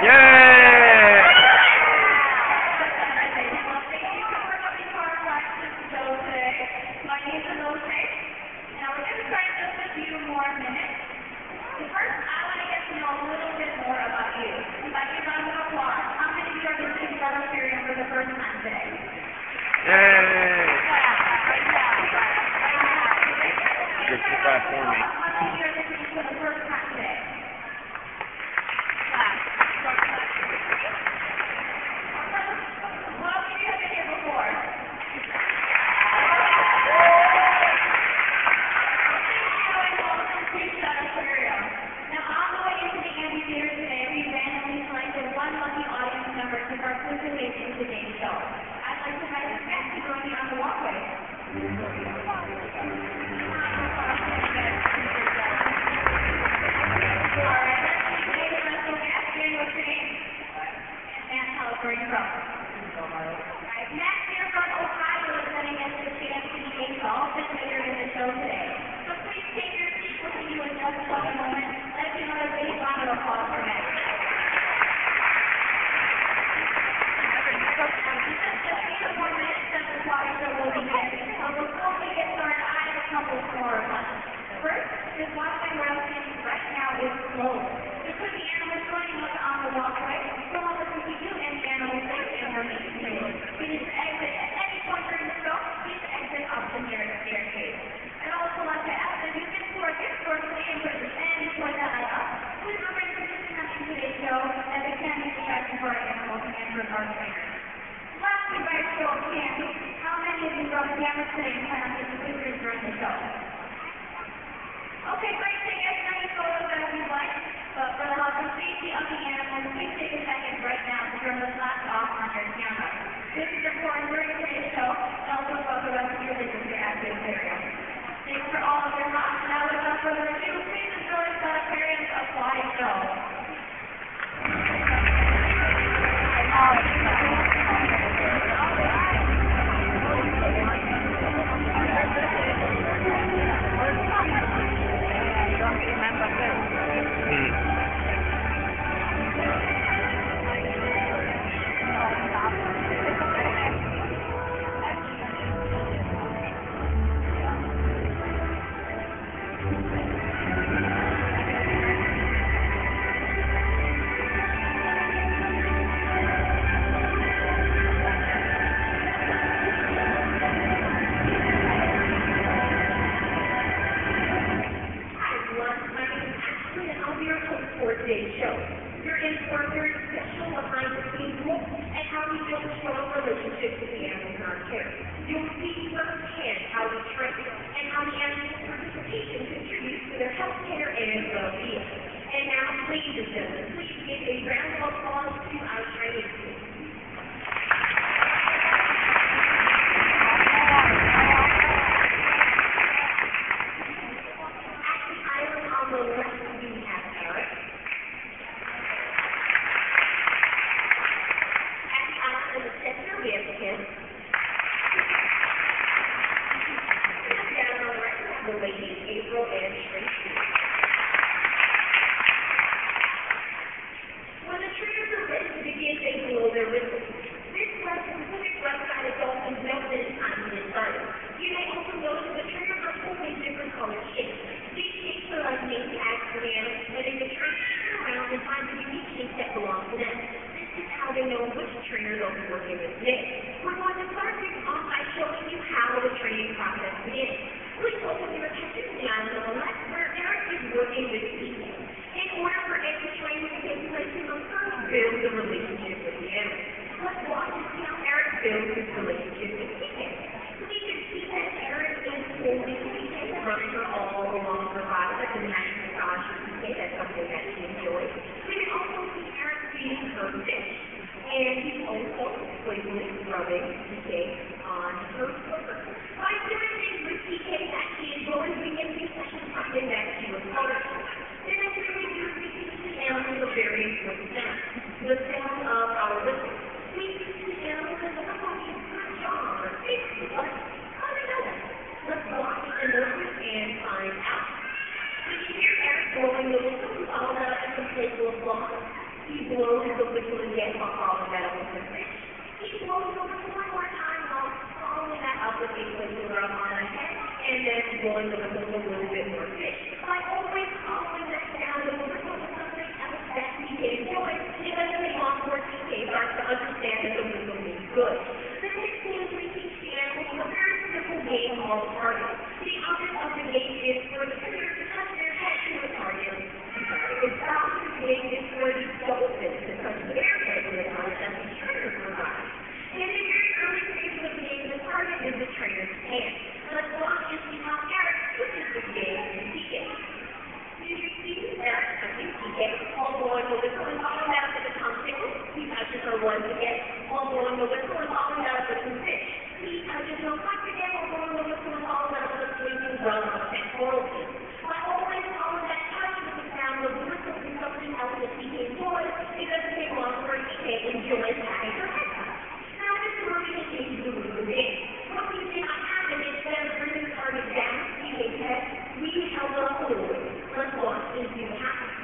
Yay! Yay! Good feedback for me. Where are you from? Right. Next, here from Ohio is sending us the chance to be golf later in the show today. So please take your seat. We'll see you in just a moment. Let's do another big round of applause for Matt. Just 3 more minutes and the water show will begin. So before we get started, I have a couple more questions. First, this walkway we're standing right now is closed. There could be animals joining us on the walkway. So long as we do any animals and we're making safe. We need to exit at any point during the show. Please exit up the nearest staircase. I'd also like to ask that you get to our gift store today and put your hand before that eye up. Please remain participant in today's show as it can be distracting for our animals and for our trainers. Lastly, by show of hands, how many of you brought cameras today and plan on taking pictures during the show? Okay, great. Take as many photos as you'd like. But for the health and safety of the animals, please take a second right now to turn the flash off on your camera. This is important during today's show and also about the rest of your visit to Active Aquarium. Thanks for all of your help. Now, without further ado, please enjoy the Aquarium's Aquatic Show. Today's show. You're in for a very special behind-the-scenes look at how we build strong relationships with the animals in our care. You'll see firsthand how we train and how the animal participation contributes to their health care and well-being. And now, ladies and gentlemen, please give a round of applause to our training team. At the island on the left, we have Eric. We have Kim. Down on the right, the ladies, April and Tracy. When the trainers are ready to begin, they blow their whistles. This specific website is also note that it's time to get started. You may also notice the trainers are holding different colored shapes. These shapes are like name tags for the animals, and they can turn around and find the unique shape that belongs to them. This is how they know which trainer they'll be working with today. We're going to start things off by showing you how the training process begins. Please open your attention to the island on the left where Eric blows the whistle again while following that up with the fish. He blows the whistle one more time while following that up with a whistle rub on the head, and then blowing the whistle a little bit more fish. By always following that sound of the whistle with something else that he enjoys, it doesn't take long for TK starts to understand that the whistle means good. The next thing we teach the animals a very simple game called target. The object of the game is for the critter to touch their head to a target. The object of the game is for the dolphins to touch their head to a target that the trainer provides. In the very early stages of the game, the target is the trainer's hand. As long as we have Eric switches the game to TK. You see Eric touching TK, all blowing the whistle and following that up with the tongue tickle. He touches her once again, all blowing the whistle and following that up with some fish. He touches her once again, all blowing the whistle and following that up with a swinging drum and coral tip. By always following that touch with the sound of the whistle and something else that TK enjoys, it doesn't take long for TK enjoys having her head touched. Now this is where we can change the rules of the game. What we see not happen instead of bringing the target down to TK's head, we held it up a little bit. Let's watch and see what happens.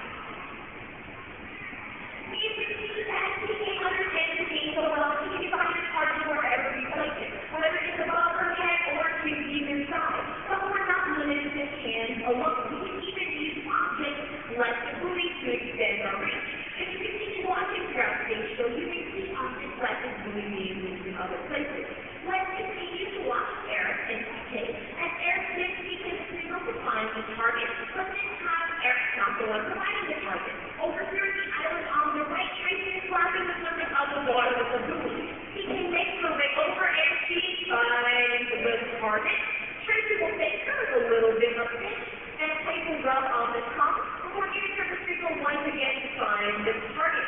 We can see that TK understands the game so well, she can find the target wherever we place it, whether it's above her head or to either side. But we're not limited to hands alone. We can even use objects like the buoy to extend our reach. If you continue watching throughout today's show, you may see objects like the buoy being used in other places. Let's continue to watch Eric and TK as Eric gives TK the signal to find the target, but this time Eric's not the one providing the target. Over here at the island on the right, Tracy is slapping the surface of the water with a buoy. TK makes her way over and she finds the target. Tracy will make her a little bit of fish and place a rub on the top before giving her the signal once again to find the target.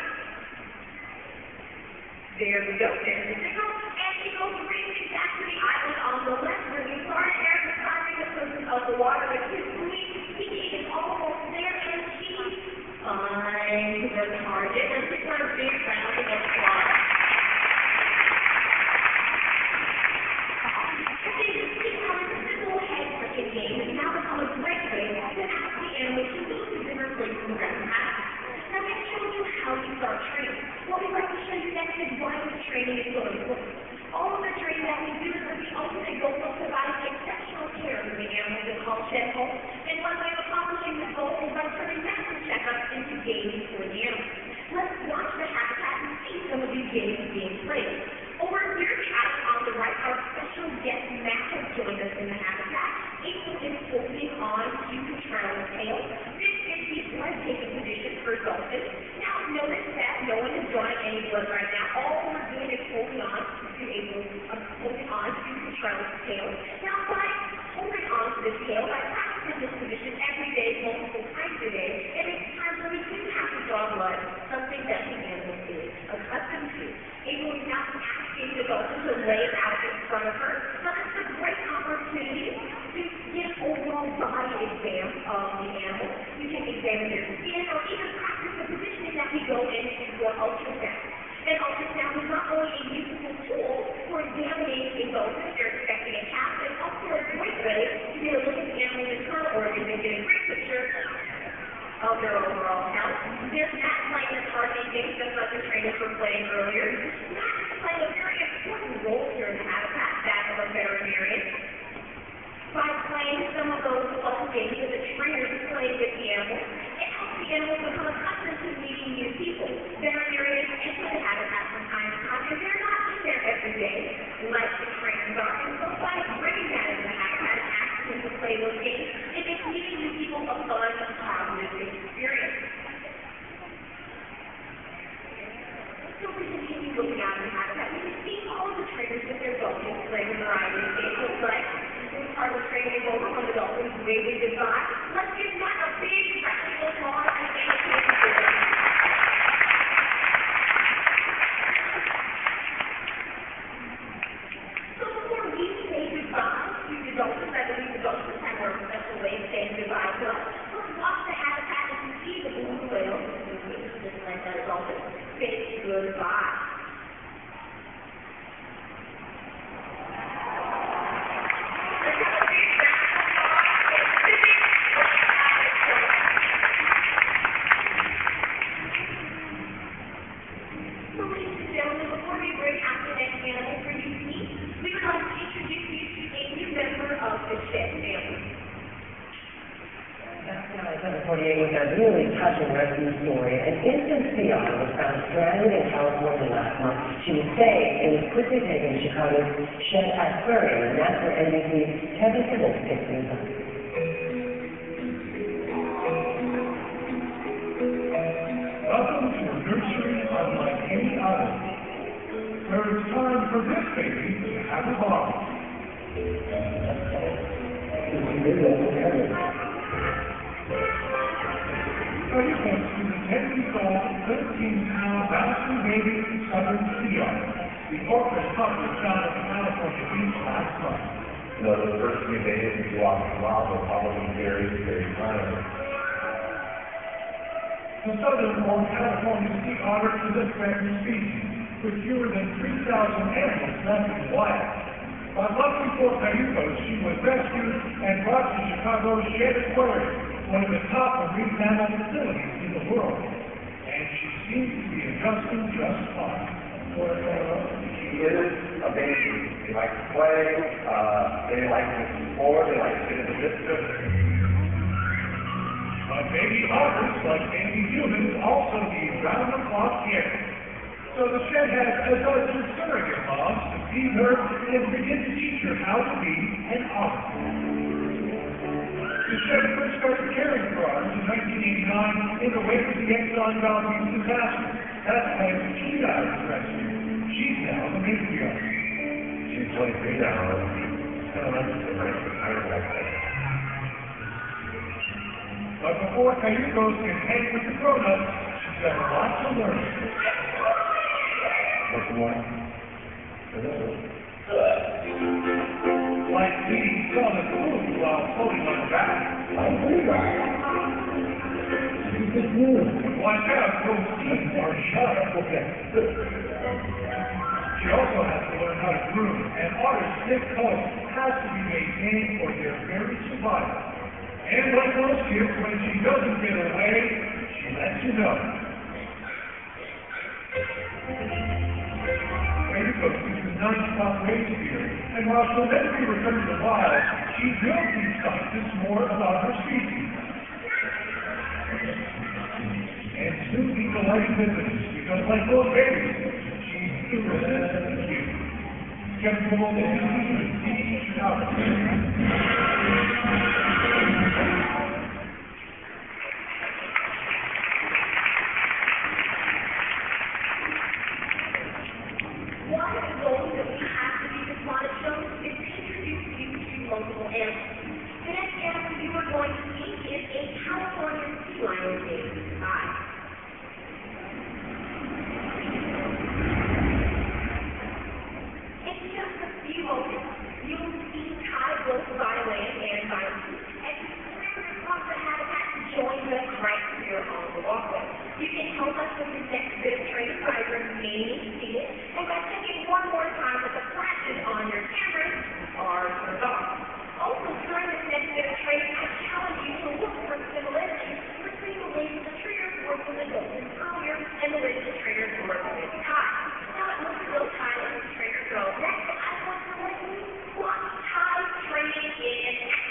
There we go, there's the signal, and she goes racing back to the island on the left, bringing Florida Eric is climbing the surface of the water with his buoy. TK is almost there, and she finds the target. Let's give her a big round of applause. As you can see how this simple head-touching game has now become a great way to ask the animals to move to different places around the habitat. Now we've shown you how you start training. What we'd like to show you next is why this training is so important. All of the training that we do is with the ultimate goal of providing exceptional care to the animals that call shed home. And one way of accomplishing this goal is by turning medical checkups into games for the animals. Let's watch the habitat and see some of these games being played. Over here at the island on the right, our special guest Matt has joined us in the habitat. April is holding on to Cottrell's tail. This is the blood-taking position for dolphins. Now notice that no one is drawing any blood right now. All we're doing is holding on to Cottrell's tail. Now by holding on to the tail, by practicing this position every day, multiple times a day, it makes times when we do have to draw blood, something that the animal is accustomed to. April is now asking the dolphin to lay it out in front of her. Now this is a great opportunity to get an overall body exam of the animal. You can examine their skin or even practice the positioning that we go in for ultrasound. And ultrasound is not only a useful tool for examining a dolphin if they're expecting a calf, but it's also a great way to get a look at the animal's internal organs and get a great picture of their overall health. There's Matt playing the target game, just like the trainers were playing earlier. Matt is playing a very important role here in the habitat, that of a veterinarian. By playing some of those fun games that the trainers are playing with the animals, it helps the animals become accustomed to meeting new people. Veterinarians enter the habitat from time to time, and they're not in there every day like the trainers are. And so by bringing that into the habitat and asking them to play those games, it makes meeting new people a fun, positive experience. So we continue looking out in the habitat. You can see all of the trainers with their dolphins playing a variety of games. Looks like this part of the training is over when the dolphins waving goodbye. Let's give Matt a big round of applause and a big applause. So before we say goodbye to the dolphins, I believe the dolphins have their special way of saying goodbye to us. Let's watch the habitat and see the blue whale, just like that dolphin, say goodbye. This is 748 with a really touching rescue story. An infant peon was found stranded in California last month. She was saved and was quickly taken to Chicago's Shedd Aquarium, and that's where NBC's Kevin Simmons picks things up. Welcome to a nursery unlike any other, where it's time for this baby to have a ball. Ready to the 10-week-old, 13-pound bouncing baby southern peon. The orphan pup was found at the California beach last month. You know, the first few days if you walk the mom will probably very, very violent. The southern-born California sea otter is a threatened species, with fewer than 3,000 animals left in the wild. But lucky for Cayucos, she was rescued and brought to Chicago's Shedd Aquarium, one of the top marine mammal facilities in the world. And she seems to be adjusting just fine. She is a baby. They like to play, they like to explore, they like to sit in the distance. But baby otters, like baby humans, also need round-the-clock care. So the Shedd has a dozen surrogate moms to feed her and begin to teach her how to be an otter. The Shedd first started caring for otters in 1989 in the wake of the Exxon Valdez disaster. That's when she got her rescued. She's now the matriarch. She's 23 now. It's kind of like like that. But before Cayucos can hang with the grown-ups, she's got a lot to learn. What's the one? Like eating solid food while floating on her back. Watch out, those teeth are sharp. She also has to learn how to groom, and otter's thick coat has to be maintained for their very survival. And like most kids, when she doesn't get her way, she lets you know. Cayucos is a non-stop race here, and while she'll never be returned to the wild, she will teach scientists more about her species. And soon be delighted visitors, because like those babies, she's irresistibly cute. Kevin Simmons, NBC, Chicago. One of the goals that we have to do this Sonic show is to introduce you to multiple animals. The next animal you are going to see is a California sea lion named Kai. In just a few moments, you will see Kai both by land and by sea, and clear across the habitat to join us right here on the walkway. You can help us with the next bit of training by remaining seated and by checking one more time that the flashes on your cameras are turned off. Also, during this next bit of training, I challenge you to look for similarities between the way that the trainers work with adults earlier and the way that the trainers work with Kai. Now, it looks real Kai and the trainer go. Next, I want to let you watch Kai training in action.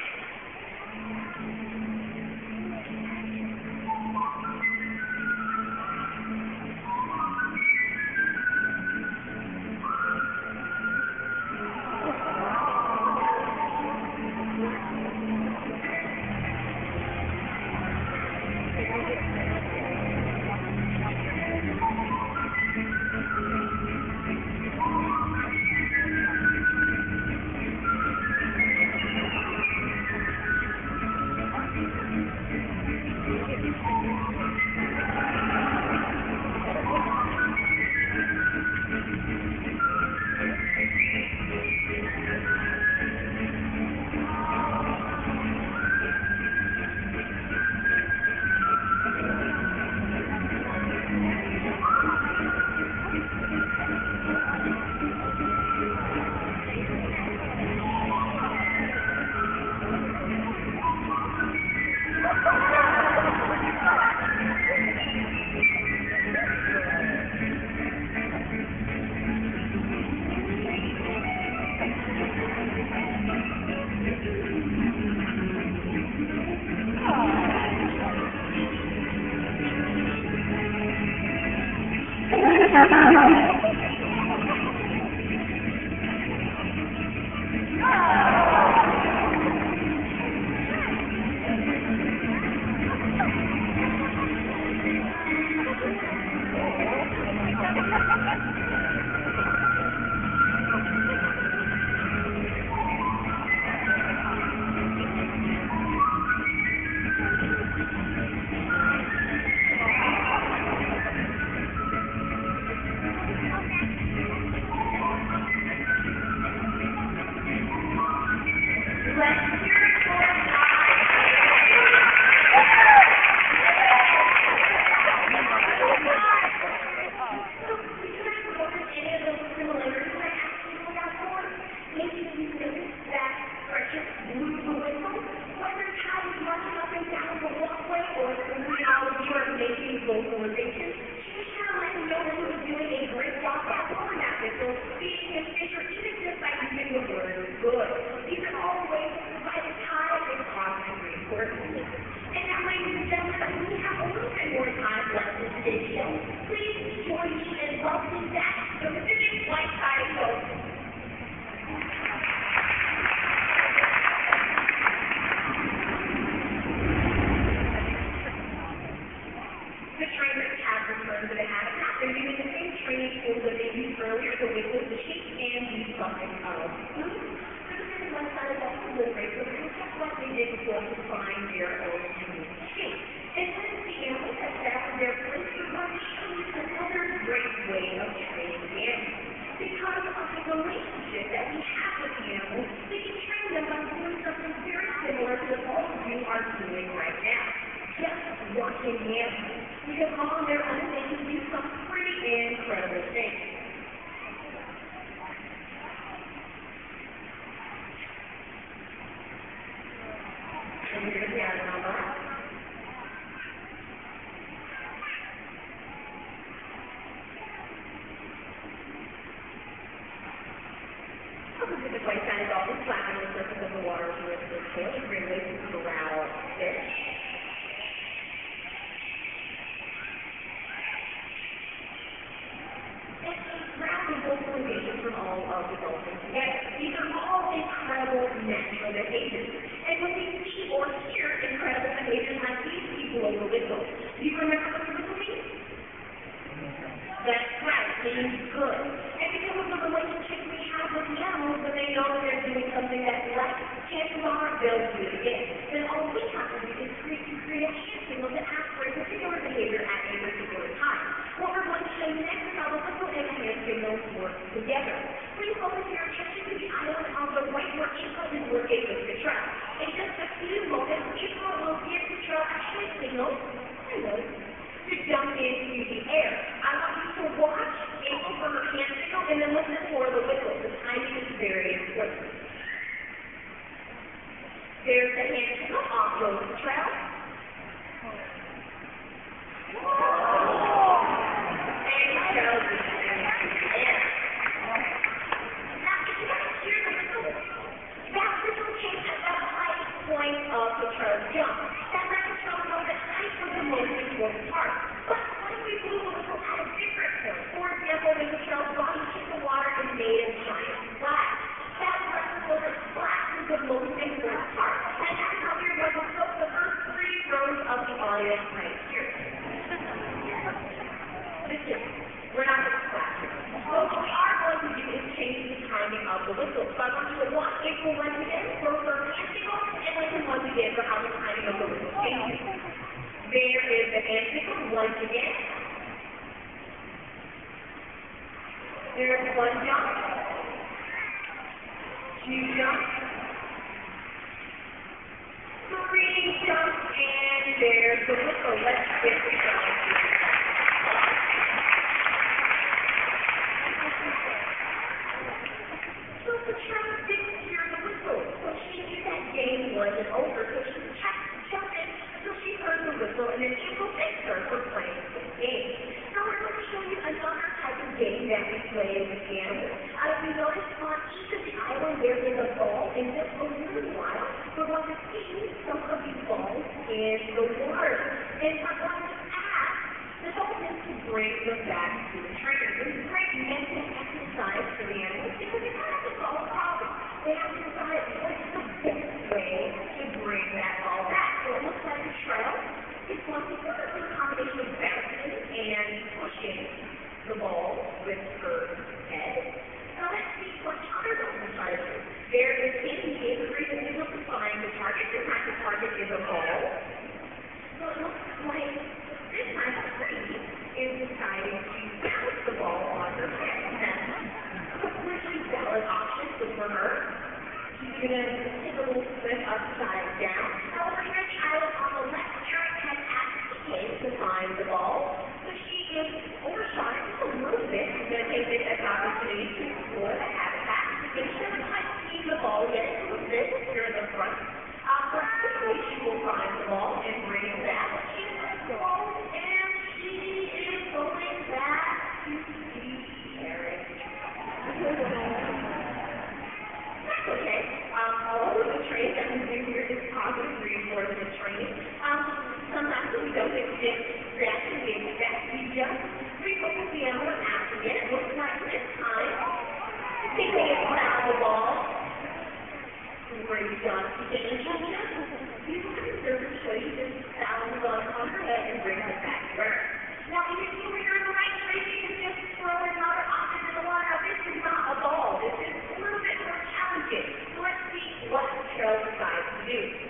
Vocalization. She was trying to let him know that he was doing a great job at pulling that whistle, beating his fish, or even just by using the word good. These are all ways to provide a tie and positive reinforcement. And now, ladies and gentlemen, we have a little bit more time left in today's show. Please join me in welcoming back the Pacific White Tie Coach. The trainers have returned to the habitat. They're using the same training tools that they used earlier, the whistles, the shape, and the sucking of food. So this is one side of that delivery, so they're just like they did before to find their own unique shape. And when the animals have found their place, we're going to show you another great way of training animals. Because of the relationship that we have with the animals, we can train them by doing something very similar to what all of you are doing right now. Just watching animals. Because on their own, they can do some pretty incredible things. And you're going to have it on that. Look at the white side is always flat on the surface of the water with the tail. A great way to corral fish. Vocalization from all of the dolphins together. These are all incredible natural behaviors. And when we see or hear incredible behaviors like these, people over whistle. Do you remember what the whistle means? That's right, it means good. And because of the relationship we have with the animals, when they know that they're doing something that's right, chances are they'll do it again. Then all we have to do is create a hand signal to ask for a particular behavior at a particular time. What we're going to show you next is how the whistle and the hand signals work together. Please focus your attention to the island on the right where April is working with the truck. In just a few moments, April will give the truck a hand signal, to jump into the air. I want you to watch April for her hand signal and then listen for the whistle. The timing is very important. There's the hand signal, off goes the trail. Of the trail jump. That lets us know that height was the most important part. But what if we blew a whistle at a different point? For example, when the trail's body hit the water and made a giant splash. That lets us know that splash is the most important part. And that's how we're going to soak the first 3 rows of the audience right here. Listen, we're not going to splash here. What we are going to do is change the timing of the whistle. So I want you to watch April once again, both her hand signal, and listen once again for how the timing of the whistle changes. There is the hand signal once again. There's 1 jump, 2 jumps, 3 jumps, and there's the whistle. Let's get the jump. So the child didn't hear the whistle, so she knew that game wasn't over, so she kept jumping until she heard the whistle, and then April thanked her for playing this game. Now we're going to show you another type of game that we play with animals. As you notice, on each of the islands there is a ball, and just a little while, we're going to see some of these balls in the water. And we're going to ask the dolphins to bring them back to the trainer. This is a great mental exercise for the animals because they kind of have to solve a problem. They have to decide what's the best way to bring that ball back. So it looks like a trail. It's going to sort of be a combination of bouncing and pushing the ball with her head. Now let's see what other dolphins try to do. There is in the reason we look to find the target. This time the target is a ball. So it looks like this time Free is deciding to bounce the ball on her head. That's a pretty valid option for her. She's going to take a little spin upside down. However, your child on the left Eric has asked to find the ball. So she is overshot just a little bit. She's going to take this as an opportunity to explore the habitat. And she doesn't quite see the ball yet. It's a little bit here in the front. But quickly she will find the ball and bring it back. She's close and she is going back to see Eric. That's okay. All of the training that we do here is positive reinforcement training. Sometimes we don't get reaction we expect. We just refocus the animal and asking it. It looks like this time, thinking it's found the ball. Great job. You can observe the choice and sound on her head and brings it back to her. Now, if you see where you're in the right place, you can just throw another object in the water. Now, this is not a ball. This is a little bit more challenging. So let's see what Carol decides to do.